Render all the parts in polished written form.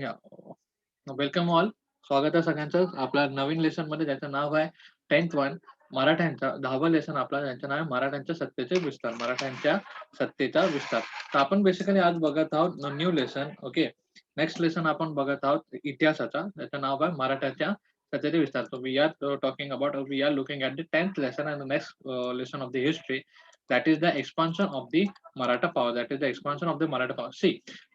या welcome all. स्वागत आहे सगळ्यांचं आपल्या नवीन लेसन मध्ये ज्याचं नाव आहे 10th मराठ्यांचा 10वं लेसन आपला ज्यांचं नाव आहे मराठ्यांच्या सत्तेचे विस्तार. मराठ्यांच्या सत्तेचा विस्तार. तर आपण बेसिकली आज बघत आहोत new lesson. Okay, next lesson आपण बघत आहोत इतिहासाचा त्याचं नाव आहे मराठ्याच्या सत्तेचे विस्तार. So we are talking about we are looking at the 10th lesson and the next lesson of the history, that is the expansion of the Maratha power. That is the expansion of the Maratha power. See,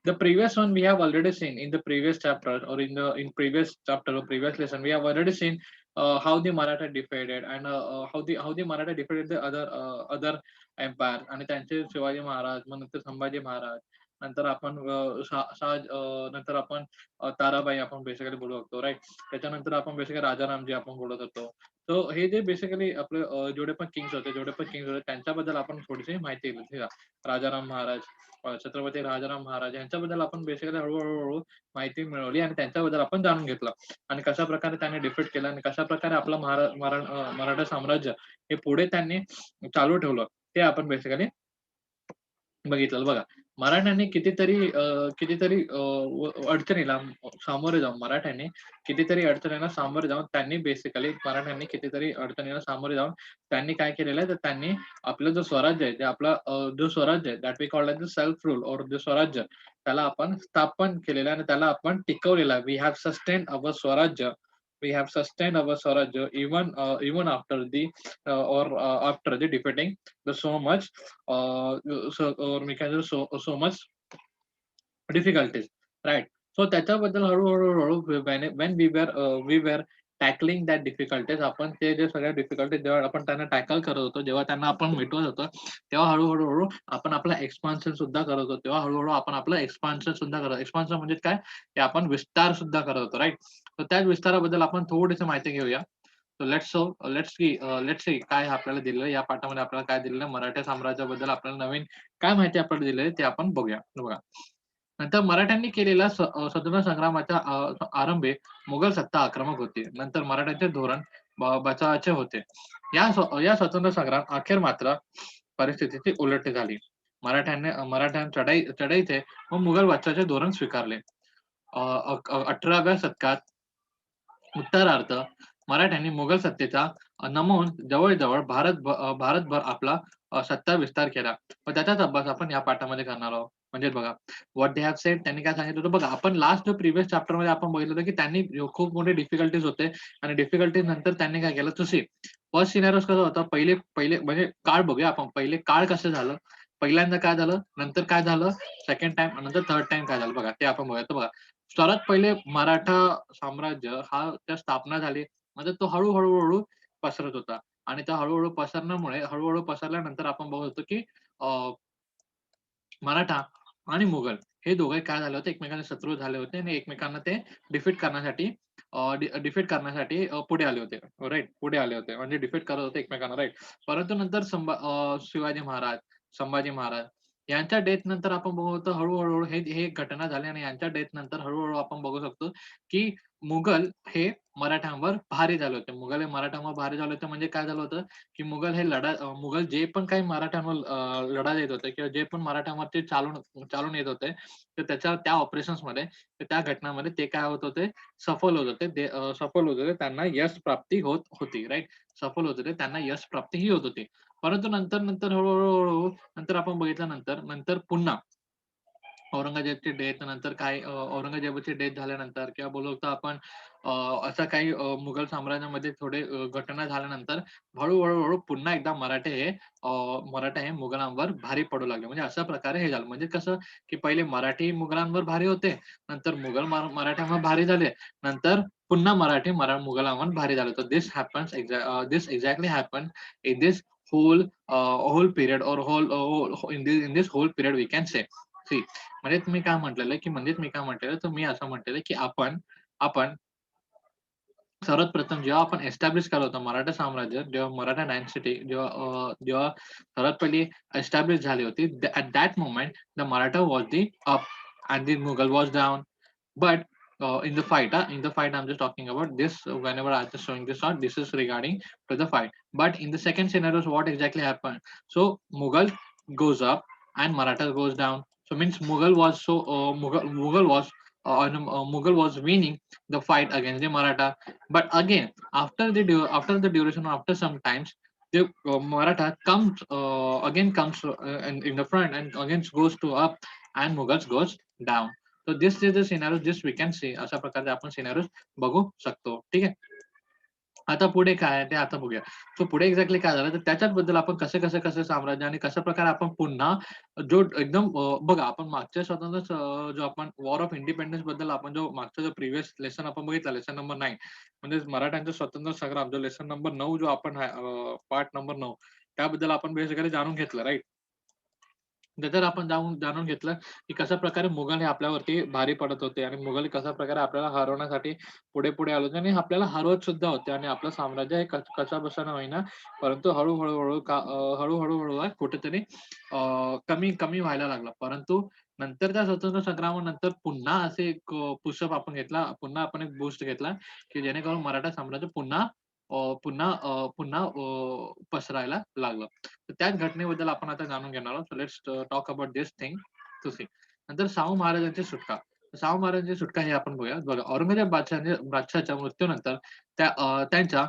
the previous one we have already seen in the previous chapter, or in previous chapter or previous lesson we have already seen how the Maratha defeated, and how the Maratha defeated the other empire. आणि त्यांचे शिवाजी महाराज, मग नंतर संभाजी महाराज, नंतर आपण नंतर आपण ताराबाई आपण basically बोलू शकतो, राईट. त्याच्यानंतर आपण बेसिकली राजारामजी आपण बोलत होतो. सो हे जे बेसिकली आपले जेवढे पण किंग्स होते त्यांच्याबद्दल आपण थोडीशी माहिती घेतली. राजाराम महाराज, छत्रपती राजाराम महाराज यांच्याबद्दल आपण बेसिकली हळूहळू माहिती मिळवली आणि त्यांच्याबद्दल आपण जाणून घेतलं आणि कशा प्रकारे त्यांनी डिफीट केलं आणि कशा प्रकारे आपलं मराठा साम्राज्य हे पुढे त्यांनी चालू ठेवलं ते आपण बेसिकली बघितलं. बघा, मराठ्यांनी कितीतरी अडचणीला सामोरे जाऊन मराठ्यांनी कितीतरी अडचणींना सामोरे जाऊन त्यांनी बेसिकली मराठ्यांनी कितीतरी अडचणींना सामोरे जाऊन त्यांनी काय केलेलं आहे, तर त्यांनी आपलं जो स्वराज्य आहे, ते आपला जो स्वराज्य आहे that we called as the self rule और जो स्वराज्य त्याला आपण स्थापन केलेलं आहे आणि त्याला आपण टिकवलेलं आहे. वी हॅव सस्टेन अवर स्वराज्य. वी हॅव सस्टेन अवर स्वराज्य even after the or after the defeating the so much or we can say so much difficulties, right. So त्याच्याबद्दल हळूहळू when we were tackling that difficulties, आपण ते जे सगळ्या difficulties जेव्हा आपण त्यांना टॅकल करत होतो, जेव्हा त्यांना आपण मिटवत होतो, तेव्हा हळूहळू आपण आपलं एक्सपान्शन सुद्धा करत होतो. तेव्हा हळूहळू आपण आपलं एक्सपान्शन सुद्धा करत. एक्सपान्शन म्हणजे काय, ते आपण विस्तार सुद्धा करत होतो, राईट. तर त्याच विस्ताराबद्दल आपण थोडीशी माहिती घेऊया. सो लेट्स सी काय आपल्याला दिलेलं या पाठामध्ये. आपल्याला काय दिलेलं मराठा साम्राज्याबद्दल आपल्याला नवीन काय माहिती आपल्याला दिलेली आहे ते आपण बघूया. बघा, नंतर मराठ्यांनी केलेला स्वातंत्र्य संग्रामाच्या आरंभी मुघल सत्ता आक्रमक होती. नंतर मराठ्यांचे धोरण बचावाचे होते. या स्वातंत्र्य संग्राम अखेर मात्र परिस्थितीची उलट झाली. मराठ्यां चढाईचे व मुघल बचावाचे धोरण स्वीकारले. 18व्या शतकात उत्तरार्ध मराठ्यांनी मुघल सत्तेचा नमवून जवळजवळ भारतभर आपला सत्ता विस्तार केला. पण त्याचाच अभ्यास आपण या पाठामध्ये करणार आहोत. म्हणजे बघा, व्हॉट दे हॅव सेड, त्यांनी काय सांगितलं होतं बघा. आपण लास्ट जो प्रिव्हियस चॅप्टर मध्ये आपण बघितलं होतं की त्यांनी खूप मोठे डिफिकल्टीज होते आणि डिफिकल्टीज नंतर त्यांनी काय केलं, तुझी फर्स्ट सिनेरियोस कसं होतं, पहिले पहिले म्हणजे काळ बघूया आपण. पहिले काळ कसं झालं, पहिल्यांदा काय झालं, नंतर काय झालं, सेकंड टाइम, नंतर थर्ड टाइम काय झालं, बघा ते आपण बघूया. तर बघा, सर्वात पहिले मराठा साम्राज्य हा त्या स्थापना झाली, म्हणजे तो हळूहळू पसरत होता आणि त्या हळूहळू पसरल्यानंतर आपण बघत होतो की मराठा आणि मुघल हे दोघे काय झाले होते, एकमेकांचे शत्रू झाले होते आणि एकमेकांना ते डिफीट करण्यासाठी पुढे आले होते, राईट. पुढे आले होते म्हणजे डिफीट करत होते एकमेकांना, राईट. परंतु नंतर शिवाजी महाराज, संभाजी महाराज यांच्या डेथ नंतर आपण बघतो हळूहळू हे घटना झाली आणि यांच्या डेथ नंतर हळूहळू आपण बघू शकतो की मुघल हे मराठ्यांवर भारी झाले होते. मुघल हे मराठ्यांवर भारी झाले होते म्हणजे काय झालं होतं की मुघल जे पण काही मराठ्यांवर लढा देत होते किंवा जे पण मराठ्यांवरती चालून येत होते, तर त्या ऑपरेशन्स मध्ये, तर त्या घटनामध्ये ते काय होत होते, सफल होत होते. त्यांना यश प्राप्ती होत होती, राईट. सफल होत होते, त्यांना यश प्राप्ती ही होत होती. परंतु नंतर हळूहळू नंतर आपण बघितल्यानंतर नंतर पुन्हा औरंगजेबची डेथ नंतर काय, औरंगजेबाची डेथ झाल्यानंतर किंवा बोलू शकतो आपण असं काही मुघल साम्राज्यामध्ये थोडे घटना झाल्यानंतर हळूहळू पुन्हा एकदा मराठे हे मुघलांवर भारी पडू लागले. म्हणजे अशा प्रकारे हे झालं. म्हणजे कसं की पहिले मराठी मुघलांवर भारी होते, नंतर मुघल मराठ्यांवर भारी झाले, नंतर पुन्हा मुघलांवर भारी झाले. तर this exactly happen in this whole period और in this whole period we can say. See, म्हणजे मी काय म्हटलेलं, तर मी असं म्हटलेलं की आपण सर्वात प्रथम जेव्हा आपण एस्टॅब्लिश केलं होतं मराठा साम्राज्य, जेव्हा मराठा डायनेस्टी जेव्हा सर्वात पहिली एस्टॅब्लिश झाली होती, at that moment the Maratha was the up and the Mughal was down. But in the fight, I'm just talking about this. Whenever I'm just showing this out, this is regarding to the fight. But in the second scenario, what exactly happened? So Mughal goes up and Maratha goes down. So means Mughal was Mughal was winning the fight against the Maratha. But again, after the duration, after some times, the Maratha comes in the front and again goes to up, and Mughals goes down. So this is the scenario. This we can see. अशा प्रकारचे आपण scenarios बघू शकतो. ठीक आहे. आता पुढे काय आहे ते आता बघूया. सो पुढे एक्झॅक्टली काय झालं तर त्याच्याच बद्दल आपण कसे साम्राज्य आणि कशा प्रकारे आपण पुन्हा जो एकदम बघा आपण मागच्या जो आपण वॉर ऑफ इंडिपेंडन्स बद्दल आपण जो मागचा जो प्रिव्हियस लेसन आपण बघितला, लेसन नंबर 9 म्हणजे मराठ्यांचा स्वातंत्र्य संग्राम, जो लेसन नंबर 9 जो आपण पार्ट नंबर 9 त्याबद्दल आपण बेसिकली जाणून घेतलं, राइट? त्याच्यात आपण जाणून घेतलं की कशा प्रकारे मुघल हे आपल्यावरती भारी पडत होते आणि मुघल कशा प्रकारे आपल्याला हरवण्यासाठी पुढे आले होते आणि आपल्याला हरवत सुद्धा होते आणि आपलं साम्राज्य हे कशा बसानं होईना, परंतु हळूहळू कुठेतरी कमी कमी व्हायला लागला. परंतु नंतरच्या स्वतंत्र संग्रामानंतर पुन्हा असे एक पुशअप आपण घेतला, पुन्हा आपण एक बूस्ट घेतला की जेणेकरून मराठा साम्राज्य पुन्हा पसरायला लागलं. तर त्याच घटनेबद्दल आपण आता जाणून घेणार आहोत. So let's talk about this thing to see. नंतर शाहू महाराजांची सुटका. शाहू महाराजांची सुटका हे आपण बघूया. बघा, औरंगजेब बादशहाच्या मृत्यूनंतर त्यांच्या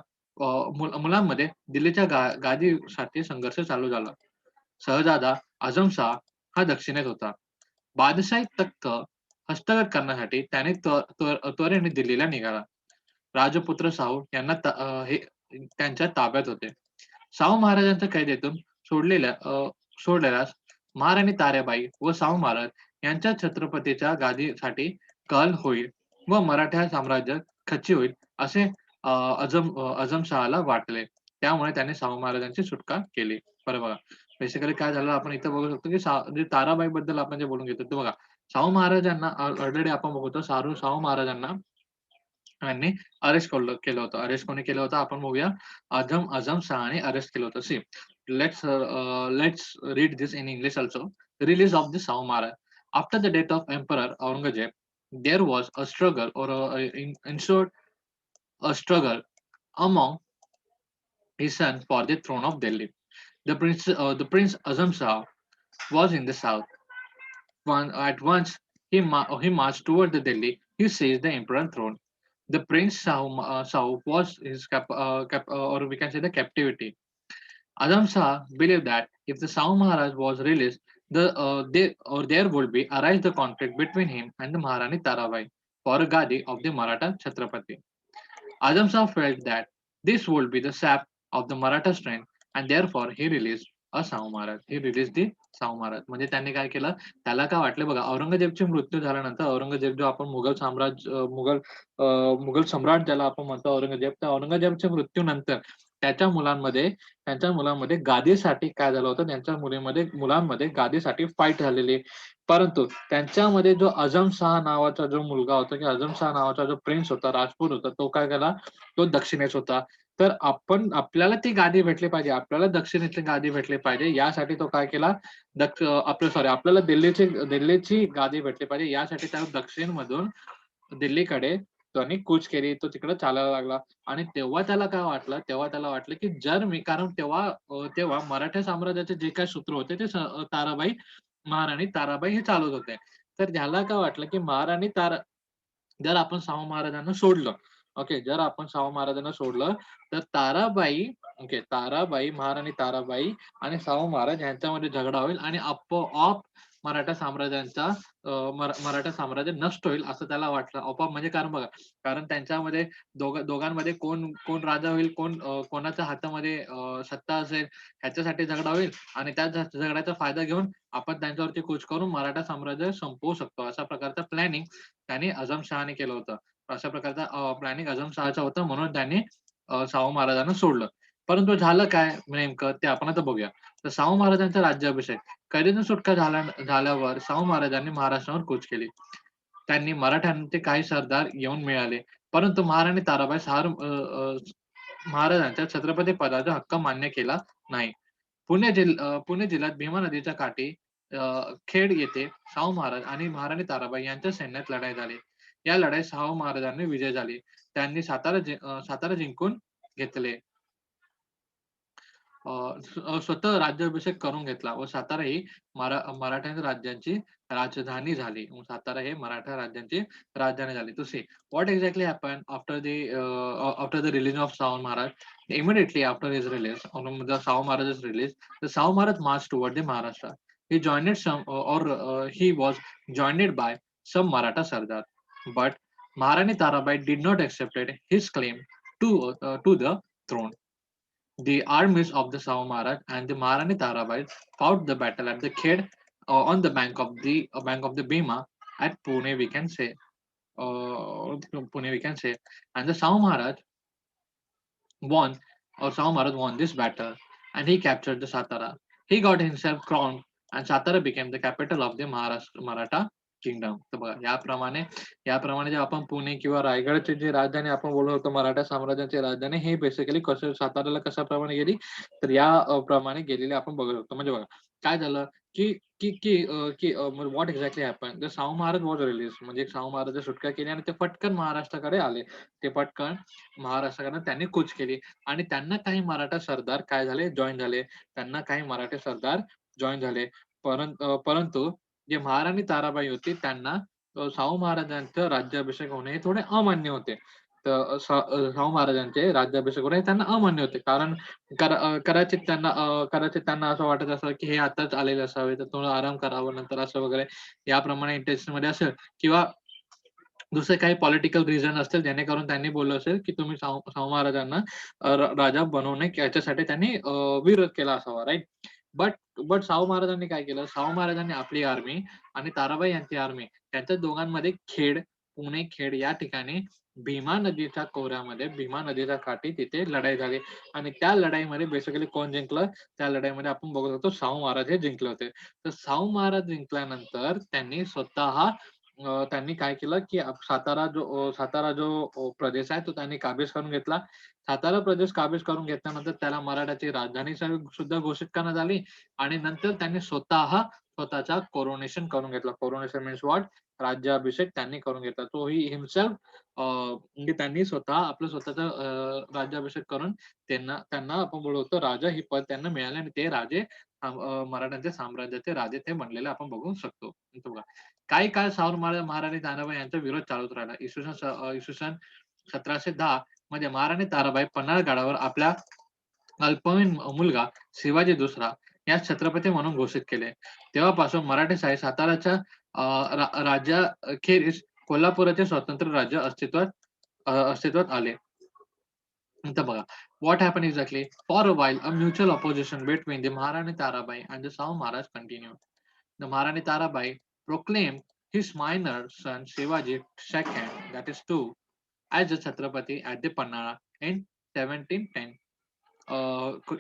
मुलांमध्ये दिल्लीच्या गादीसाठी संघर्ष चालू झाला. शहजादा आझम शाह हा दक्षिणेत होता. बादशाही तख्त हस्तगत करण्यासाठी त्याने त्वरेने दिल्लीला निघाला. राजपुत्र शाहू यांना हे त्यांच्या ताब्यात होते. शाहू महाराजांच्या कैदेतून सोडलेल्यास महाराणी ताराबाई व शाहू महाराज यांच्या छत्रपतीच्या गादीसाठी कल होईल व मराठा साम्राज्य खच्ची होईल असे अझम शहाला वाटले. त्यामुळे त्याने शाहू महाराजांची सुटका केली. बरं बघा, बेसिकली काय झालं आपण इथं बघू शकतो की ताराबाई बद्दल आपण जे बोलून घेतो ते बघा, शाहू महाराजांना ऑलरेडी आपण बघतो शाहू महाराजांना यांनी केलं होतं. अरेस्ट कोणी केलं होतं आपण बघूया. आझम शहाने अरेस्ट केलं होतं. See, let's read this in English also. Release of the Shahu Maharaj. After the death of Emperor Aurangzeb, there was a struggle or ensued a struggle among his son for the throne of Delhi. The Prince Azam Shah was in the south. At once he marched toward the Delhi. He seized the emperor throne. The Prince Shahu was his or we can say the captivity. Azam Shah believed that if the Shahu Maharaj was released, there would be arise the conflict between him and the Maharani Tarabai for a Gadi of the Maratha Chhatrapati. Azam Shah felt that this would be the sap of the Maratha strength, and therefore he released a Shahu Maharaj. He released the Shahu Maharaj. म्हणजे त्यांनी काय केलं, त्याला काय वाटलं बघा, औरंगजेबची मृत्यू झाल्यानंतर औरंगजेब जो आपण मुघल सम्राट ज्याला आपण म्हणतो औरंगजेब, त्या औरंगजेबच्या मृत्यूनंतर त्यांच्या मुलांमध्ये गादीसाठी काय झालं होतं, त्यांच्या मुलांमध्ये गादीसाठी फाईट झालेली. परंतु त्यांच्यामध्ये जो आझम शाह नावाचा जो मुलगा होता, की आझम शाह नावाचा जो प्रिन्स होता, राजपूत होता, तो काय केला, तो दक्षिणेस होता. तर आपल्याला ती गादी भेटली पाहिजे, आपल्याला दक्षिणेतली गादी भेटली पाहिजे, यासाठी तो काय केला, आपल्याला दिल्लीची गादी भेटली पाहिजे, यासाठी त्या दक्षिणमधून दिल्लीकडे त्यांनी कूच केली. तो तिकडे चालायला लागला आणि तेव्हा त्याला वाटलं की जर मी, कारण तेव्हा मराठा साम्राज्याचे जे काही सूत्र होते ते महाराणी ताराबाई हे चालवत होते. तर ह्याला काय वाटलं की जर आपण शाहू महाराजांना सोडलं, ओके, जर आपण शाहू महाराजांना सोडलं तर महाराणी ताराबाई आणि शाहू महाराज यांच्यामध्ये झगडा होईल आणि आपोआप मराठा मराठा साम्राज्य नष्ट होईल असं त्याला वाटलं. आपोआप म्हणजे कारण बघा, कारण त्यांच्यामध्ये दोघांमध्ये कोण राजा होईल, कोणाच्या हातामध्ये सत्ता असेल, ह्याच्यासाठी झगडा होईल आणि त्या झगड्याचा फायदा घेऊन आपण त्यांच्यावरती कूच करून मराठा साम्राज्य संपवू शकतो. अशा प्रकारचं प्लॅनिंग त्यांनी आझम शहाने केलं होतं. अशा प्रकारचा प्लॅनिंग आझम शहाचं होतं, म्हणून त्यांनी शाहू महाराजांना सोडलं. परंतु झालं काय नेमकं ते आपण आता बघूया. तर शाहू महाराजांचा राज्याभिषेक, कैदेतून सुटका झाल्यावर शाहू महाराजांनी महाराष्ट्रावर कूच केली. त्यांनी मराठ्यांचे काही सरदार येऊन मिळाले, परंतु महाराणी ताराबाई महाराजांच्या छत्रपती पदाचा हक्क मान्य केला नाही. पुणे जिल्ह्यात भीमा नदीच्या काठी खेड येथे शाहू महाराज आणि महाराणी ताराबाई यांच्या सैन्यात लढाई झाली. या लढाईत शाहू महाराजांनी विजय झाले. त्यांनी सातारा जिंकून घेतले. स्वतः राज्याभिषेक करून घेतला व सातारा ही मराठा राज्यांची राजधानी झाली. सातारा हे मराठा राज्यांची राजधानी झाली. To see what exactly happened after the release of Savan Maharaj. Immediately after his release, the Savan Maharaj's release, the Savan Maharaj marched toward the Maharashtra. He joined some, he was joined by some Maratha Sardar, but Maharani Tarabai did not accept his claim to the throne. The armies of the Savan Maharaj and the Maharani Tarabai fought the battle at the Khed on the bank of the Bhima at Pune. We can say, Pune. We can say, and the Savan Maharaj won, or Savan Maharaj won this battle, and he captured the Satara. He got himself crowned, and Satara became the capital of the Maratha kingdom. तर बघा याप्रमाणे जे आपण पुणे किंवा रायगडची जी राजधानी आपण बोलत होतो मराठा साम्राज्याची राजधानी हे बेसिकली कसं साताऱ्याला कशाप्रमाणे गेली तर या प्रमाणे गेलेली आपण बघू शकतो. म्हणजे बघा काय झालं की की की की what exactly happen the Shahu Maharaj was release म्हणजे शाहू महाराज सुटका केली आणि ते पटकन महाराष्ट्राकडे आले. ते पटकन महाराष्ट्राकडे त्यांनी कूच केली आणि त्यांना काही मराठा सरदार काय झाले जॉईन झाले. त्यांना काही मराठे सरदार जॉईन झाले. परंतु जे महाराणी ताराबाई होती त्यांना शाहू महाराजांचं राज्याभिषेक होणे हे थोडे अमान्य होते. तर शाहू महाराजांचे राज्याभिषेक होणे हे त्यांना अमान्य होते. कारण कदाचित त्यांना असं वाटत असावं की हे आताच आलेले असावे तर थोडं आराम करावं नंतर असं वगैरे याप्रमाणे इंटेन्शन मध्ये असेल किंवा दुसरे काही पॉलिटिकल रिझन असतील जेणेकरून त्यांनी बोललं असेल की तुम्ही शाहू महाराजांना राजा बनवणे याच्यासाठी त्यांनी विरोध केला असावा राईट. बट बट शाहू महाराजांनी काय केलं शाहू महाराजांनी आपली आर्मी आणि ताराबाई यांची आर्मी त्यांच्या दोघांमध्ये पुणे खेड या ठिकाणी भीमा नदीच्या खोऱ्यामध्ये भीमा नदीच्या काठी तिथे लढाई झाली आणि त्या लढाईमध्ये बेसिकली कोण जिंकलं त्या लढाईमध्ये आपण बघत होतो शाहू महाराज हे जिंकले होते. तर शाहू महाराज जिंकल्यानंतर त्यांनी काय केलं की सातारा जो प्रदेश आहे तो त्यांनी काबीज करून घेतला. सातारा प्रदेश काबीज करून घेतल्यानंतर त्याला मराठ्याची राजधानी सुद्धा घोषित करण्यात आली आणि नंतर त्यांनी स्वतःचा कोरोनेशन करून घेतला. कोरोनेशन मीन्स व्हॉट राज्याभिषेक त्यांनी करून घेतला. तो ही हिमसेल्फ म्हणजे त्यांनी आपलं स्वतःचा राज्याभिषेक करून त्यांना आपण बोलवतो राजा ही पद त्यांना मिळाले आणि ते राजे मराठ्यांच्या साम्राज्याचे राजे ते बनलेले आपण बघू शकतो. काही काळ शाहू महाराणी ताराबाई यांचा विरोध चालूच राहिला. इसवी सन 1710 मध्ये महाराणी ताराबाई पन्हाळगडावर आपला अल्पवयीन मुलगा शिवाजी दुसरा या छत्रपती म्हणून घोषित केले. तेव्हापासून मराठेशाही साताराच्या राज्याखेरीज कोल्हापूरचे स्वतंत्र राज्य अस्तित्वात आले. नंतर बघा what happened exactly for a while a mutual opposition between the Maharani Tarabai and the Shahu Maharaj continued. The Maharani Tarabai proclaimed his minor son Shivaji II, that is two, as the Chhatrapati at the Pannala in 1710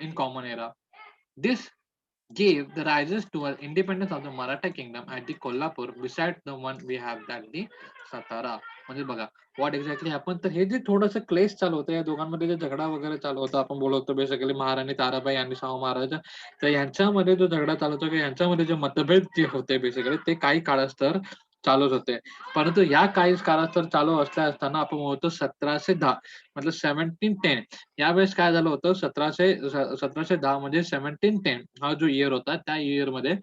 in Common Era. This gave the rises to an independence of the Maratha kingdom at the Kolhapur beside the one we have at the Satara. म्हणजे बघा what exactly आपण तर हे जे थोडंसं क्लेश चालू होतं या दोघांमध्ये जे झगडा वगैरे चालू होता आपण बोलवतो बेसिकली महाराणी ताराबाई आणि शाहू महाराज तर यांच्यामध्ये जो झगडा चालू होता यांच्यामध्ये जे मतभेद जे होते बेसिकली ते काही काळास्तर चालूच होते. परंतु या काही काळास्तर चालू असताना आपण बोलतो 1710 मतलब 1710 यावेळेस काय झालं होतं 1710 म्हणजे 1710 हा जो इयर होता त्या इयर मध्ये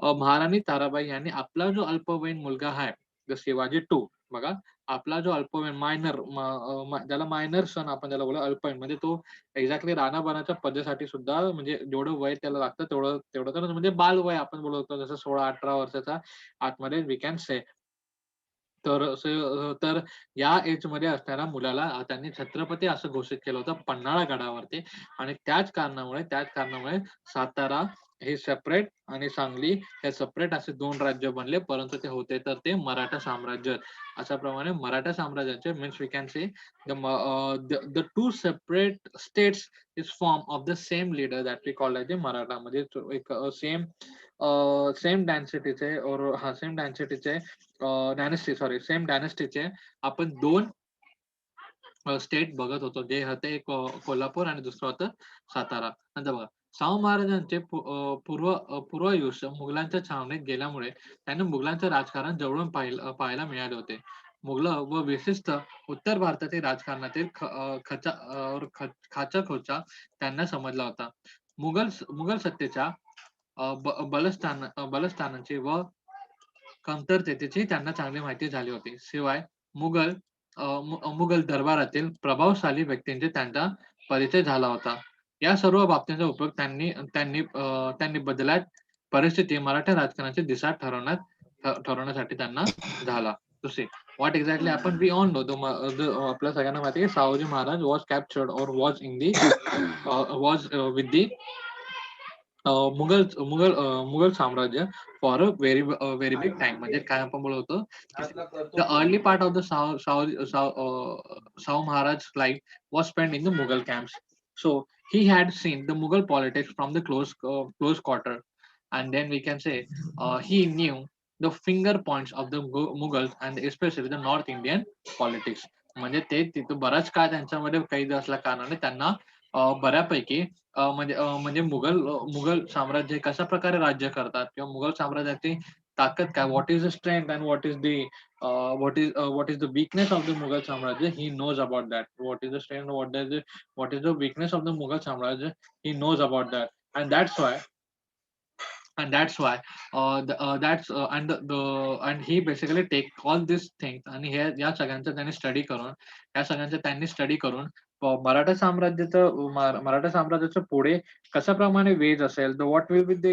महाराणी ताराबाई यांनी आपला जो अल्पवयीन मुलगा आहे शिवाजी टू बघा आपला जो अल्पवयीन ज्याला मायनर सन आपण त्याला बोला अल्पवयीन म्हणजे तो एक्झॅक्टली राणाबाणाच्या पदासाठी सुद्धा म्हणजे जेवढं वय त्याला लागतं तेवढं तर म्हणजे बाल वय आपण बोलतो जसं 16-18 वर्षाचा आतमध्ये वी कॅन से तर या एज मध्ये असणाऱ्या मुलाला त्यांनी छत्रपती असं घोषित केलं होतं पन्हाळा गडावरती आणि त्याच कारणामुळे सातारा हे सेपरेट आणि सांगली हे सेपरेट असे दोन राज्य बनले परंतु ते होते तर ते मराठा साम्राज्य अशा प्रमाणे मराठा साम्राज्याचे means we can say the two separate states is form of the same leader that we call the Maratha म्हणजे एक सेम डेन्सिटीचे सेम डायनेस्टीचे आपण दोन स्टेट बघत होतो जे होते एक कोल्हापूर आणि दुसरं होतं सातारा. नंतर बघा शाहू महाराजांचे पूर्वायुष्य मुघलांच्या छावणीत गेल्यामुळे त्यांना मुघलांचे राजकारण जवळून पाहायला मिळाले होते. मुघल व विशिष्ट उत्तर भारतातील राजकारणातील खाचाखोचा त्यांना समजला होता. मुघल सत्तेच्या बलस्थानांचे व कमतरतेची त्यांना चांगली माहिती झाली होती. शिवाय मुघल दरबारातील प्रभावशाली व्यक्तींचे त्यांचा परिचय झाला होता. या सर्व बाबतींचा उपयोग त्यांनी बदलत परिस्थिती मराठा राजकारणाची दिशा ठरवण्यासाठी त्यांना झाला. दुसरी व्हॉट एक्झॅक्टली आपण वी ऑन नो आपल्या सगळ्यांना माहिती आहे सावजी महाराज वॉज कॅप्चर्ड और was in the was with the Mughal साम्राज्य for a very big time. म्हणजे काय आपण बोलतो the early part of the Saw Maharaj's life was spent in the Mughal camps. So he had seen the Mughal politics from the close quarter, and then we can say he knew the finger points of the Mughals and especially the North Indian politics. म्हणजे ते तिथं बराच काळ त्यांच्यामध्ये कैद असल्या कारणाने त्यांना बऱ्यापैकी म्हणजे मुघल साम्राज्य कशा प्रकारे राज्य करतात किंवा मुघल साम्राज्याची ताकद काय, what is the strength and what is the weakness of the Mughal Samrajya? He knows about that. What is the strength? What is the weakness of the Mughal Samrajya? He knows about that, and that's why and he basically take all these things आणि हे या सगळ्यांचा त्यांनी study करून मराठा साम्राज्याचं पुढे कशाप्रमाणे वेज असेल, the what will be the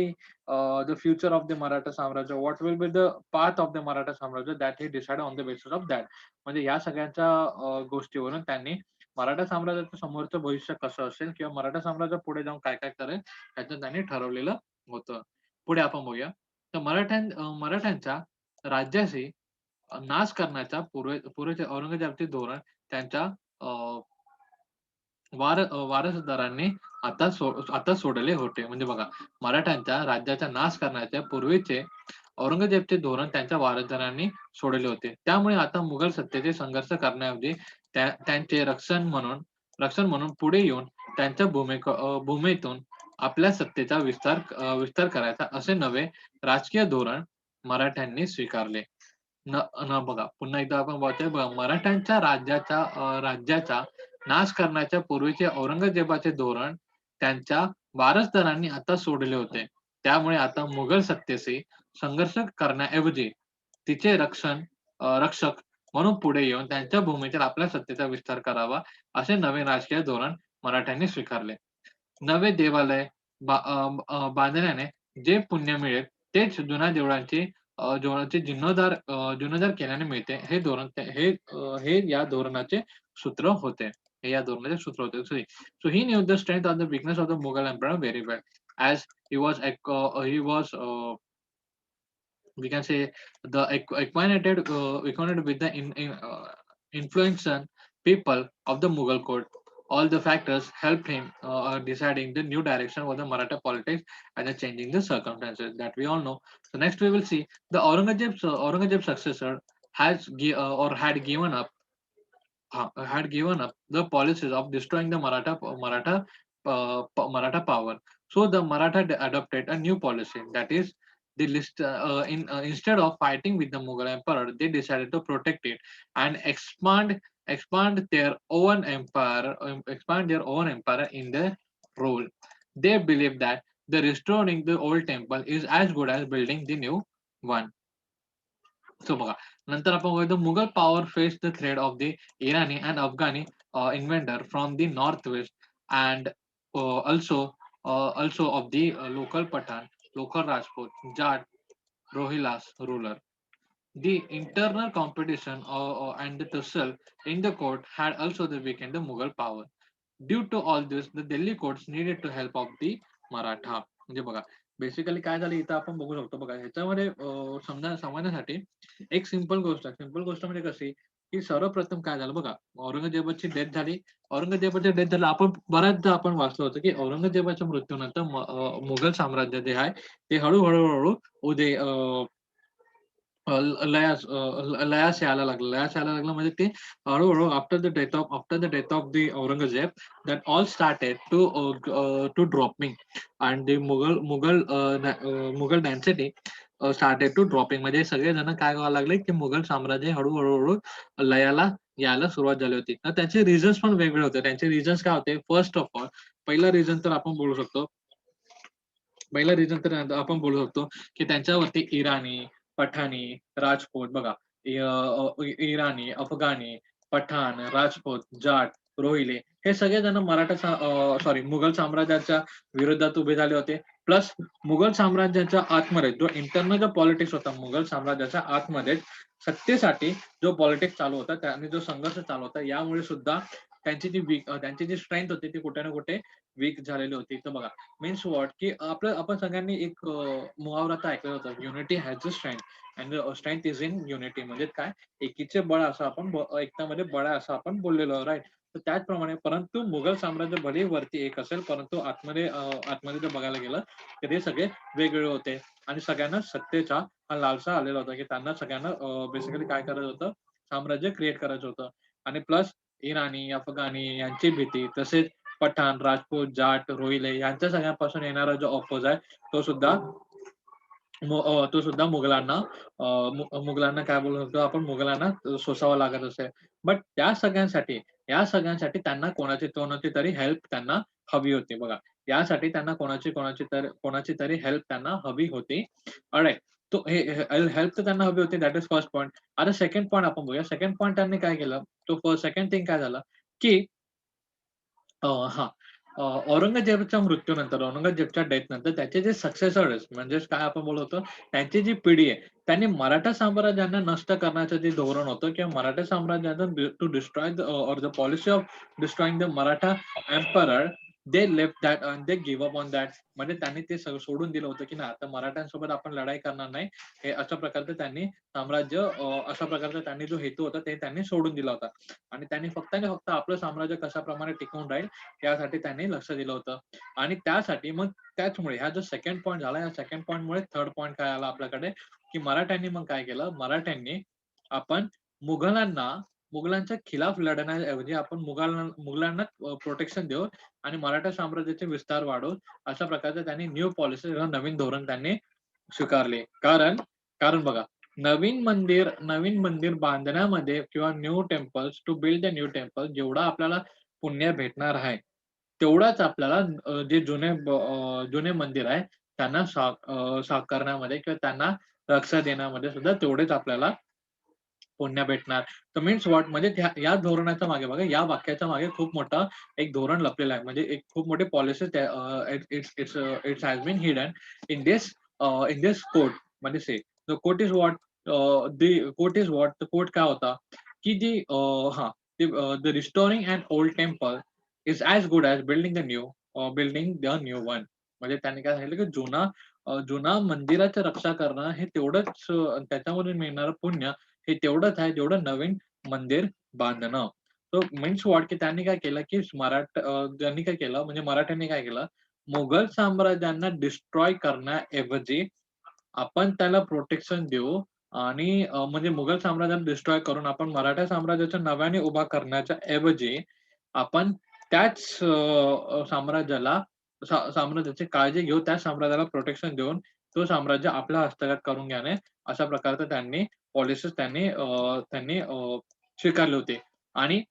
future of the Maratha साम्राज्य, what will be the path of the Maratha साम्राज्य, that he decide on the basis of that. म्हणजे या सगळ्यांच्या गोष्टीवरून त्यांनी मराठा साम्राज्याचं समोरचं भविष्य कसं असेल किंवा मराठा साम्राज्य पुढे जाऊन काय काय करेल त्याचं त्यांनी ठरवलेलं होतं. पुढे आपण बघूया तर मराठ्यांच्या राज्याशी नाश करण्याचा पूर्वीचे औरंगजेबाचे धोरण त्यांच्या वारसदारांनी आता सोडले होते. म्हणजे बघा मराठ्यांच्या राज्याचा नाश करण्याच्या पूर्वीचे औरंगजेबचे धोरण त्यांच्या वारसदारांनी सोडले होते. त्यामुळे आता मुघल सत्तेचे संघर्ष करण्याऐवजी त्यांचे रक्षण म्हणून पुढे येऊन त्यांच्या भूमीतून आपल्या सत्तेचा विस्तार करायचा असे नवे राजकीय धोरण मराठ्यांनी स्वीकारले. बघा पुन्हा एकदा आपण बघतोय बघा मराठ्यांच्या राज्याचा नाश करण्याच्या पूर्वीचे औरंगजेबाचे धोरण त्यांच्या वारसदारांनी आता सोडले होते. त्यामुळे आता मुघल सत्तेशी संघर्ष करण्याऐवजी तिचे रक्षक म्हणून पुढे येऊन त्यांच्या भूमीतील आपल्या सत्तेचा विस्तार करावा असे नवे राजकीय धोरण मराठ्यांनी स्वीकारले. नवे देवालय बांधण्याने जे पुण्य मिळेल तेच जुन्या देवळांची जीर्णोद्धार केल्याने मिळते. हे या धोरणाचे सूत्र होते. So he knew the strength and the weakness of the Mughal emperor very well, as he was we can say the acquainted with the influential people of the Mughal court. All the factors helped him deciding the new direction for the Maratha politics and the changing the circumstances that we all know. So next we will see the Aurangzeb's successor had given up the policies of destroying the Maratha power. So the Maratha adopted a new policy, that is, instead of fighting with the Mughal emperor, they decided to protect it and expand their own empire in their role. They believe that the restoring the old temple is as good as building the new one. So बघा नंतर आपण बघतो Mughal power face the threat of the Irani and Afghani inventor from the north west and also of the local Pathan, local Rajput, Jat, Rohillas ruler. The internal competition and the tussle in the court had also weakened the Mughal power. Due to all this, the Delhi courts needed to help of the Maratha. म्हणजे बघा basically काय झालं इथं आपण बघू शकतो बघा ह्याच्यामध्ये समजण्यासाठी एक सिंपल गोष्ट म्हणजे कशी की सर्वप्रथम काय झालं बघा औरंगजेबाची डेथ झाली. औरंगजेबाची डेथ झाली आपण बऱ्याचदा आपण वाचलं होतं की औरंगजेबाच्या मृत्यूनंतर मुघल साम्राज्य जे आहे ते हळूहळू उदय लयास यायला लागलं म्हणजे ते हळूहळू after the death of the Aurangzeb that all started to dropping and the Mughal dynasty started to dropping. म्हणजे सगळेजण काय व्हायला लागले की मुघल साम्राज्य हळूहळू लयाला यायला सुरुवात झाली होती. तर त्याचे रिझन्स पण वेगळे होते. त्यांचे रिझन्स काय होते फर्स्ट ऑफ ऑल पहिला रिझन तर आपण बोलू शकतो पहिला रिझन तर आपण बोलू शकतो, की त्यांच्यावरती इराणी, पठाणी, राजपूत बघा इराणी, अफगाणी, पठाण, राजपूत, जाट, रोहिले हे सगळेजण सॉरी मुघल साम्राज्याच्या विरोधात उभे झाले होते. प्लस मुघल साम्राज्याच्या आतमध्ये जो इंटरनल जो पॉलिटिक्स होता मुघल साम्राज्याच्या आतमध्ये सत्तेसाठी जो पॉलिटिक्स चालू होता, त्याने जो संघर्ष चालू होता, यामुळे सुद्धा त्यांची जी स्ट्रेंथ होती ती कुठे ना कुठे वीक झालेली होती. तर बघा मीन्स व्हॉट की आपण सगळ्यांनी एक मुहावरा तर ऐकला होता, unity has a strength and strength is in unity. म्हणजे काय, एकीचे बळ असं आपण एकतामध्ये बळ आहे असं आपण बोललेलो राईट. तर त्याचप्रमाणे परंतु मुघल साम्राज्य भले वरती एक असेल, परंतु आतमध्ये जर बघायला गेलं तर ते सगळे वेगवेगळे होते आणि सगळ्यांना सत्तेचा हा लालसा आलेला होता, की त्यांना सगळ्यांना बेसिकली काय करायचं होतं, साम्राज्य क्रिएट करायचं होतं. आणि प्लस इराणी, अफगाणी यांची भीती, तसेच पठाण, राजपूत, जाट, रोहिले यांच्या सगळ्यांपासून येणारा जो ऑपोज आहे तो सुद्धा तो सुद्धा मुघलांना काय बोलू शकतो आपण, मुघलांना सोसावा लागत असे. बट या सगळ्यांसाठी त्यांना कोणाची तरी हेल्प त्यांना हवी होती बघा. यासाठी त्यांना कोणाची तरी हेल्प त्यांना हवी होती. ऑलराइट. तो हे हेल्प तर त्यांना हवी होती, दॅट इज फर्स्ट पॉइंट. आता सेकंड पॉइंट आपण बघूया. सेकंड पॉइंट त्यांनी काय केलं, सेकंड थिंग काय झालं, की हां. औरंगजेबच्या मृत्यूनंतर, औरंगजेबच्या डेथनंतर त्याचे जे सक्सेसर्स म्हणजेच काय आपण बोलतो, त्यांची जी पिढी आहे, त्यांनी मराठा साम्राज्याला नष्ट करण्याचं जे धोरण होतं किंवा मराठा साम्राज्याचं to destroy or the policy of destroying the Maratha emperor, they left that and they give up on that. म्हणजे त्यांनी ते सगळं सोडून दिलं होतं, की नाही आता मराठ्यांसोबत आपण लढाई करणार नाही. हे अशा प्रकारचं त्यांनी अशा प्रकारचा त्यांनी जो हेतू होता ते त्यांनी सोडून दिला होता. आणि त्यांनी फक्त आणि फक्त आपलं साम्राज्य कशाप्रमाणे टिकून राहील यासाठी त्यांनी लक्ष दिलं होतं. आणि त्यासाठी मग त्याचमुळे हा जो सेकंड पॉइंट झाला, या सेकंड पॉइंटमुळे थर्ड पॉइंट काय आला आपल्याकडे, की मराठ्यांनी मग काय केलं, मराठ्यांनी आपण मुघलांच्या खिलाफ लढण्याऐवजी आपण मुघलांना प्रोटेक्शन देऊ आणि मराठा साम्राज्याचे विस्तार वाढवू, अशा प्रकारचे त्यांनी न्यू पॉलिसी नवीन धोरण त्यांनी स्वीकारले. कारण बघा, नवीन मंदिर बांधण्यामध्ये किंवा new temples to build the new temple जेवढा आपल्याला पुण्य भेटणार आहे, तेवढाच आपल्याला जुने मंदिर आहे त्यांना साकारण्यामध्ये किंवा त्यांना रक्षा देण्यामध्ये सुद्धा तेवढेच आपल्याला पुण्य भेटणार. तर मीन्स व्हॉट, म्हणजे या धोरणाच्या मागे बघा, या वाक्याच्या मागे खूप मोठा एक धोरण लपलेलं आहे. म्हणजे एक खूप मोठी policy it's has been hidden in this quote. म्हणजे the quote is what, the quote काय होता, की हां, the restoring and old temple is as good as building the new one. म्हणजे त्यांनी काय सांगितलं, की जुना मंदिराची रक्षा करणं हे तेवढंच त्याच्यामधून मिळणारं पुण्य हे तेवढंच आहे जेवढं नवीन मंदिर बांधणं. तो मीन्स व्हॉट, की त्यांनी काय केलं, की त्यांनी काय केलं म्हणजे मराठ्यांनी काय केलं, मुघल साम्राज्यांना डिस्ट्रॉय करण्याऐवजी आपण त्याला प्रोटेक्शन देऊ आणि म्हणजे मुघल साम्राज्याला डिस्ट्रॉय करून आपण मराठा साम्राज्याच्या नव्याने उभा करण्याच्या ऐवजी आपण त्याच साम्राज्याची काळजी घेऊ, त्या साम्राज्याला प्रोटेक्शन देऊन तो साम्राज्य आपल्या हस्तगत करून घेणे, अशा प्रकारचं पॉलिसीज त्यांनी स्वीकारले होते. आणि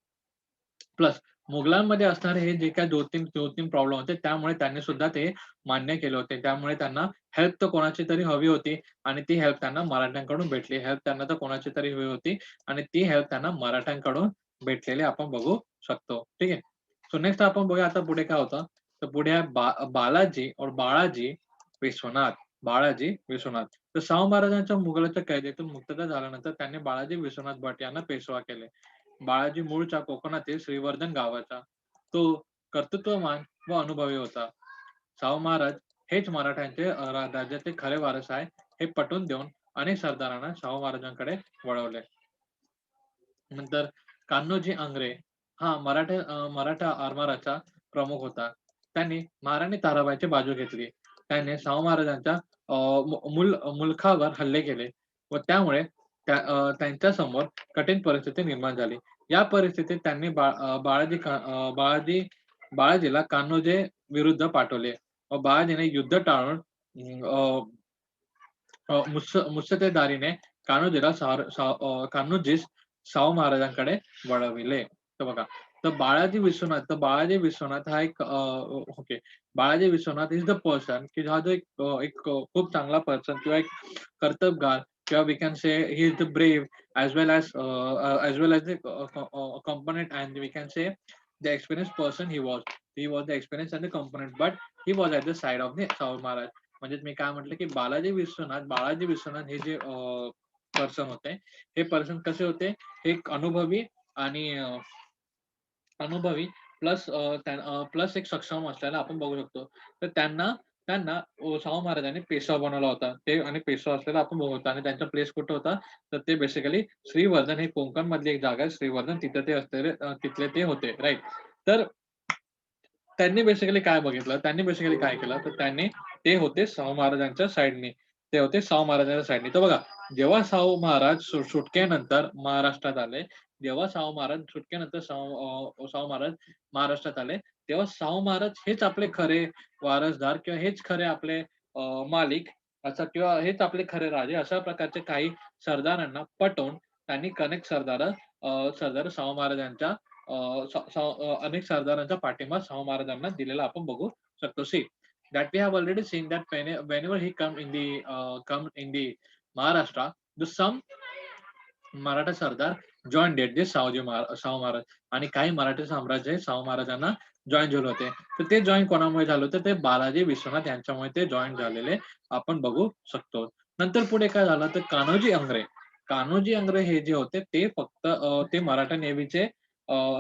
प्लस मुघलांमध्ये असणारे हे जे काही 2-3 प्रॉब्लेम होते, त्यामुळे त्यांनी सुद्धा ते मान्य केले होते. त्यामुळे त्यांना हेल्प तर कोणाची तरी हवी होती आणि ती हेल्प त्यांना मराठ्यांकडून भेटली. हेल्प त्यांना तर कोणाची तरी हवी होती आणि ती हेल्प त्यांना मराठ्यांकडून भेटलेली आपण बघू शकतो. ठीक आहे. सो नेक्स्ट आपण बघूया आता पुढे काय होतं. तर पुढे आहे विश्वनाथ. बाळाजी विश्वनाथ. तर शाहू महाराजांच्या मुघलाच्या कैदेतून मुक्तता झाल्यानंतर त्यांनी बाळाजी विश्वनाथ भट यांना पेशवा केले. बाळाजी मूळच्या कोकणातील श्रीवर्धन गावाचा. तो कर्तृत्ववान व अनुभवी होता. शाहू महाराज हेच मराठ्यांचे राज्याचे खरे वारस आहे, हे पटवून देऊन अनेक सरदारांना शाहू महाराजांकडे वळवले. नंतर कान्होजी आंग्रे हा मराठा आरमाराचा प्रमुख होता. त्यांनी महाराणी ताराबाईची बाजू घेतली. त्याने शाहू महाराजांच्या मुलखावर हल्ले केले व त्यामुळे त्यांच्या समोर कठीण परिस्थिती निर्माण झाली. या परिस्थितीत त्यांनी बाळाजीला कान्होजी विरुद्ध पाठवले व बाळाजीने युद्ध टाळून मुत्सद्देदारीने कान्होजीस शाहू महाराजांकडे वळविले. तर बघा, तर बाळाजी विश्वनाथ हा एक okay Balaji Vishwanath is the person की हा जो एक खूप चांगला पर्सन किंवा एक कर्तबगार किंवा we can say he is the brave as well as the component and we can say the experienced person he was the experienced and the component but he was at the side of the Shahu Maharaj म्हणजे मी काय म्हटलं की बाळाजी विश्वनाथ हे जे person होते हे person कसे होते हे एक आणि अनुभवी प्लस एक सक्षम असल्याला आपण बघू शकतो तर त्यांना त्यांना शाहू महाराजांनी पेशवा बनवला होता ते आणि पेशवा असलेला आपण बघू होता आणि त्यांचा प्लेस कुठं होता तर ते बेसिकली श्रीवर्धन हे कोकण मधली एक जागा आहे श्रीवर्धन तिथे ते असलेले तिथले ते होते राईट तर त्यांनी बेसिकली काय केलं तर त्यांनी ते होते शाहू महाराजांच्या साईडनी तर बघा जेव्हा शाहू महाराज सुटकेनंतर महाराष्ट्रात आले जेव्हा शाहू महाराज सुटकेनंतर शाहू महाराज महाराष्ट्रात आले तेव्हा शाहू महाराज हेच आपले खरे वारसदार किंवा हेच खरे आपले मालिक असं किंवा हेच आपले खरे राजे अशा प्रकारचे काही सरदारांना पटवून त्यांनी सरदार शाहू महाराजांच्या अनेक सरदारांचा पाठिंबा शाहू महाराजांना दिलेला आपण बघू शकतो C that we have already seen that whenever he come in the Maharashtra the some Maratha सरदार जॉईन डेट जे शाहू महाराज आणि काही मराठी साम्राज्य हे शाहू महाराजांना जॉईन झाले होते तर ते जॉईन कोणामुळे झाले होते ते बालाजी विश्वनाथ यांच्यामुळे ते जॉईन झालेले आपण बघू शकतो नंतर पुढे काय झालं तर कान्होजी अंग्रे हे जे होते ते फक्त ते मराठा नेव्हीचे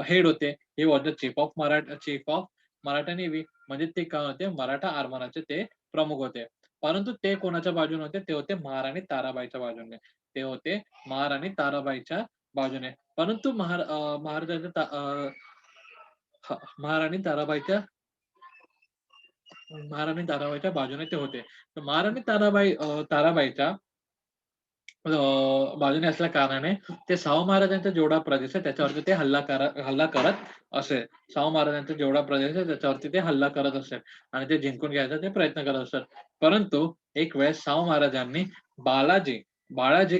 हेड होते हे was the chief of Maratha navy म्हणजे ते काय होते मराठा आरमाराचे ते प्रमुख होते परंतु ते कोणाच्या बाजूने होते ते होते महाराणी ताराबाईच्या बाजूने ते होते महाराणी ताराबाईच्या बाजूने परंतु महाराणी ताराबाईच्या बाजूने ते होते तर महाराणी ताराबाईच्या बाजूने असल्या कारणाने ते शाहू महाराजांचा जेवढा प्रदेश आहे त्याच्यावरती ते हल्ला करत असेल शाहू महाराजांचा जेवढा प्रदेश आहे त्याच्यावरती ते हल्ला करत असेल आणि ते जिंकून घ्यायचा ते प्रयत्न करत असेल परंतु एक वेळेस शाहू महाराजांनी बाळाजी बाळाजी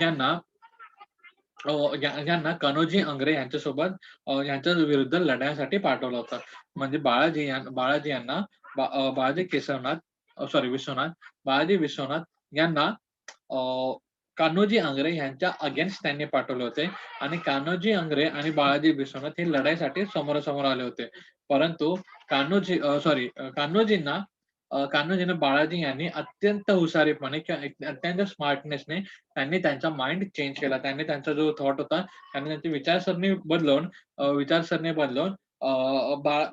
यांना यांना कन्होजी अंग्रे यांच्या विरुद्ध लढण्यासाठी पाठवलं होतं म्हणजे बाळाजी यांना बाळाजी केशवनाथ विश्वनाथ बाळाजी विश्वनाथ यांना कान्होजी अंग्रे यांच्या अगेन्स्ट त्यांनी पाठवले होते आणि कान्होजी अंग्रे आणि बाळाजी विश्वनाथ हे लढाईसाठी समोरासमोर आले होते परंतु कान्होजींना बाळाजी यांनी अत्यंत हुशारीपणे किंवा अत्यंत स्मार्टनेसने त्यांनी त्यांचा माइंड चेंज केला त्यांनी त्यांचा जो थॉट होता त्यांनी त्यांची विचारसरणी बदलून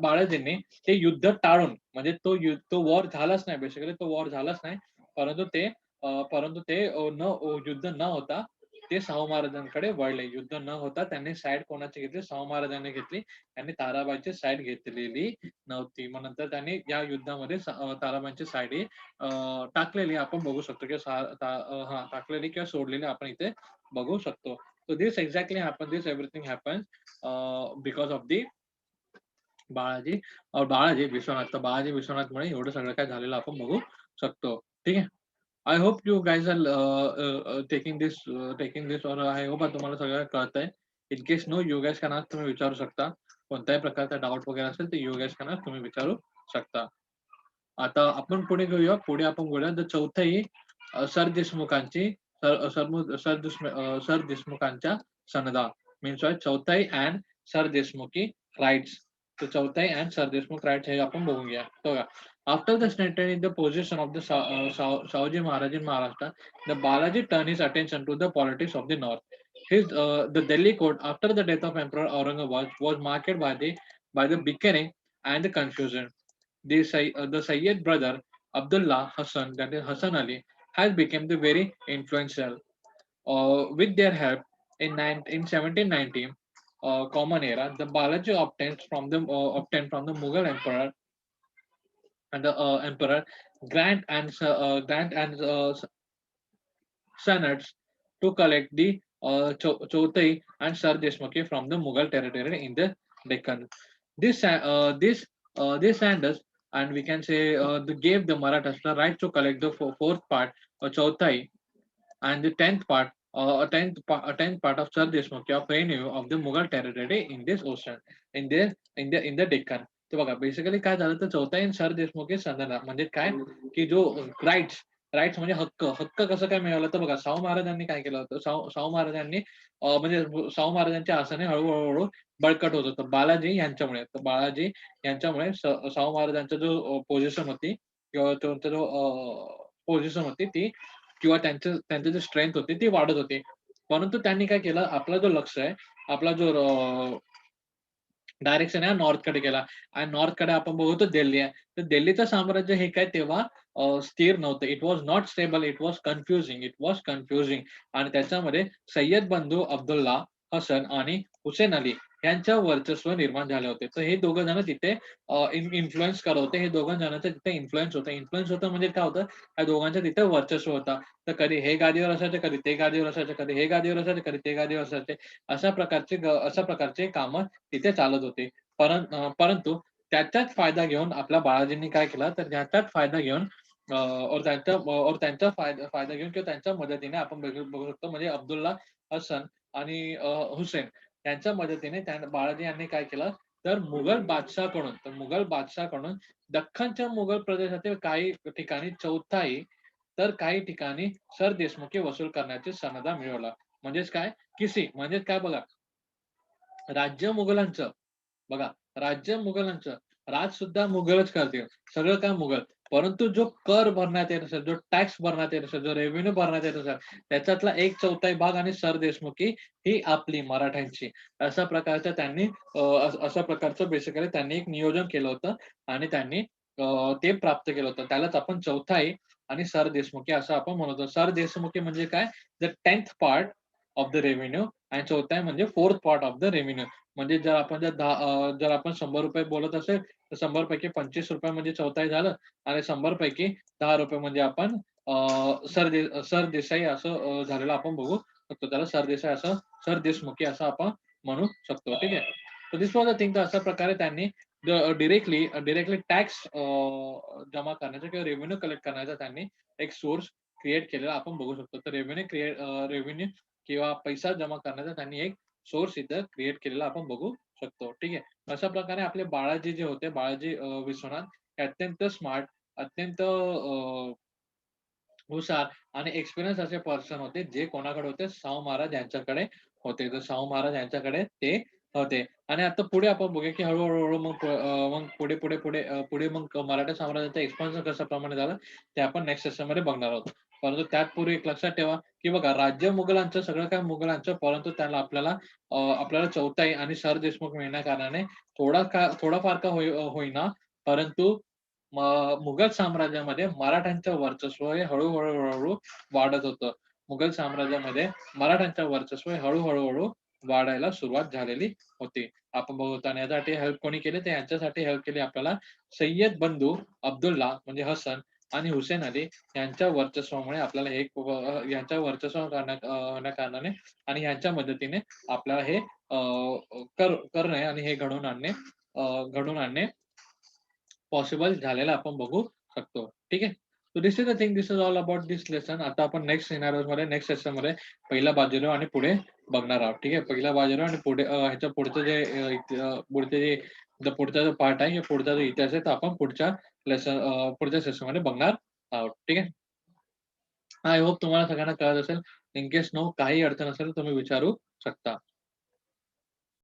बाळाजींनी ते युद्ध टाळून म्हणजे तो वॉर झालाच नाही बेसिकली तो वॉर झालाच नाही परंतु ते युद्ध न होता ते शाहू महाराजांकडे वळले युद्ध न होता त्यांनी साईड कोणाची घेतली शाहू महाराजांनी घेतली त्यांनी ताराबाईची साईड घेतलेली नव्हती मग नंतर त्यांनी या युद्धामध्ये ताराबाईंची साईड ही टाकलेली आपण बघू शकतो किंवा टाकलेली किंवा सोडलेली आपण इथे बघू शकतो so this exactly happened this everything happens because of the Balaji विश्वनाथमुळे एवढं सगळं काय झालेलं आपण बघू शकतो ठीक आहे I hope you guys are taking this और आय होप तुम्हाला सगळं कळतंय in case no you guys can तुम्ही विचारू शकता कोणत्याही प्रकारचा डाऊट वगैरे असेल तर यू गाईज कॅन तुम्ही विचारू शकता आता आपण पुढे बोलूया द चौथाई सर देशमुखांच्या सनदा मीन्स चौथाई अँड सर देशमुखी राईट्स तर चौथाई अँड सर देशमुख राईट्स हे आपण बघून घ्या बघा After the strengthening the position of the Shahuji Maharaj in Maharashtra, the Balaji turned his attention to the politics of the north. The Delhi court, after the death of Emperor Aurangzeb, was marked by the bickering and the confusion. The Sayyid brother Abdullah Hassan, that is Hassan Ali, has become the very influential. With their help, in 1790 Common Era, the Balaji obtained from the Mughal emperor and the emperor grant and senates to collect the Chautai and Sar Deshmukhi from the Mughal territory in the Deccan. This Sanders and we can say gave the Marathas the right to collect the fourth part, Chautai, and the 10th part, a tenth part of Sir Deshmukh of reign of the Mughal territory in this ocean, in the Deccan. तर बघा basically काय झालं तर चौथा sir Deshmukh संदर्भ म्हणजे काय की जो राईट्स राईट्स म्हणजे हक्क कसं काय मिळालं तर बघा शाहू महाराजांनी काय केलं होतं शाहू महाराजांनी म्हणजे शाहू महाराजांच्या आसने हळूहळू बळकट होत होतं बालाजी यांच्यामुळे तर बालाजी यांच्यामुळे शाहू महाराजांचा जो पोझिशन होती किंवा त्यांचा जो पोझिशन होती ती किंवा त्यांची जी स्ट्रेंथ होती ती वाढत होती. परंतु त्यांनी काय केलं आपला जो लक्ष आहे, आपला जो डायरेक्शन आहे नॉर्थकडे गेला आणि नॉर्थकडे आपण बघू तर दिल्ली आहे. तर दिल्लीचं साम्राज्य हे काय तेव्हा स्थिर नव्हतं. It was not stable, it was confusing आणि त्याच्यामध्ये सय्यद बंधू अब्दुल्ला हसन आणि हुसेन अली यांच्या वर्चस्व निर्माण झाले होते. तर हे दोघं जण तिथे इन्फ्लुअन्स करत होते. हे दोघं जणांचं तिथे इन्फ्लुअन्स होतं. इन्फ्लुअन्स होतं म्हणजे काय होतं, या दोघांच्या तिथे वर्चस्व होतं. तर कधी हे गादीवर असायचे, कधी ते गादीवर असायचे, कधी हे गादीवर असायचे, कधी ते गादीवर असायचे. अशा प्रकारचे कामं तिथे चालत होते. परंतु त्याचाच फायदा घेऊन आपल्या बाळाजींनी काय केलं, तर त्याचाच फायदा घेऊन त्यांचा फायदा घेऊन किंवा त्यांच्या मदतीने आपण बघू शकतो म्हणजे अब्दुल्ला हसन आणि हुसेन यांच्या मदतीने बाळाजी यांनी काय केलं, तर मुघल बादशाहकडून दख्खनच्या मुघल प्रदेशातील काही ठिकाणी चौथाई तर काही ठिकाणी सर देशमुखी वसूल करण्याची सनदा मिळवला. म्हणजेच काय, म्हणजेच काय बघा, राज्य मुघलांचं बघा, राज्य मुघलांचं, राज सुद्धा मुघलच करतील, सगळं काय मुघल. परंतु जो कर भरण्यात येत असेल, जो टॅक्स भरण्यात येत असेल, जो रेव्हेन्यू भरण्यात येत असेल, त्याच्यातला 1/4 भाग आणि सरदेशमुखी ही आपली मराठ्यांची. अशा प्रकारचं बेसिकली त्यांनी एक नियोजन केलं होतं आणि त्यांनी ते प्राप्त केलं होतं. त्यालाच आपण चौथाई आणि सरदेशमुखी असं आपण म्हणतो. सरदेशमुखी म्हणजे काय, the 10th part of the revenue आणि चौथाई म्हणजे 4th part of the revenue. म्हणजे जर आपण ₹100 बोलत असेल, तर 100 पैकी ₹25 म्हणजे चौथाई झालं आणि 100 पैकी ₹10 म्हणजे आपण सरदेसाई असं झालेलं आपण बघू शकतो. त्याला सरदेसाई असं, सरदेशमुखी असं आपण म्हणू शकतो. ठीक आहे. तर दिस वॉज द थिंग. तर अशा प्रकारे त्यांनी डायरेक्टली टॅक्स जमा करण्याचा किंवा रेव्हेन्यू कलेक्ट करण्याचा त्यांनी एक सोर्स क्रिएट केलेला आपण बघू शकतो. तर रेव्हेन्यू किंवा पैसा जमा करण्याचा त्यांनी एक सोर्स इथं क्रिएट केलेला आपण बघू शकतो. ठीक आहे. अशा प्रकारे आपले बाळाजी जे होते, बाळाजी विश्वनाथ हे अत्यंत स्मार्ट, अत्यंत हुशार आणि एक्सपिरियन्स असे पर्सन होते, जे कोणाकडे होते, शाहू महाराज यांच्याकडे होते. तर शाहू महाराज यांच्याकडे ते होते. आणि आता पुढे आपण बघूया, की हळू-हळू मग पुढे मग मराठा साम्राज्याचं एक्सपान्शन कशाप्रमाणे झालं, ते आपण नेक्स्ट सेशनमध्ये बघणार आहोत. परंतु त्यापूर्वी एक लक्षात ठेवा, की बघा राज्य मुघलांचं, सगळं काही मुघलांचं, परंतु आपल्याला चौथाई आणि सर देशमुख मिळण्या कारणाने थोडाफार का होईना, परंतु मुघल साम्राज्यामध्ये मराठ्यांचं वर्चस्व हे हळू वाढत होतं. मुघल साम्राज्यामध्ये मराठ्यांचं वर्चस्व हे हळू वाढायला सुरुवात झालेली होती. आपण बघतो आणि यासाठी हेल्प कोणी केली, तर यांच्यासाठी हेल्प केली आपल्याला सय्यद बंधू अब्दुल्ला म्हणजे हसन आणि हुसेन अली यांच्या वर्चस्वामुळे आपल्याला यांच्या वर्चस्व होण्या कारणाने आणि यांच्या मदतीने आपल्याला हे करणे आणि हे घडवून आणणे पॉसिबल झालेलं आपण बघू शकतो. ठीक आहे. So this is the thing, this is all about this lesson. आता आपण नेक्स्ट सेशन मध्ये पहिला बाजीराव आणि पुढे बघणार आहोत. ठीक आहे. पहिला बाजीराव आणि पुढे ह्याच्या पुढचा जो पार्ट आहे, पुढचा जो इतिहास आहे, तो आपण पुढच्या सेशन मध्ये बघणार आहोत. ठीक आहे. आय होप तुम्हाला सगळ्यांना कळत असेल. इन केस काही अडचण असेल तर तुम्ही विचारू शकता.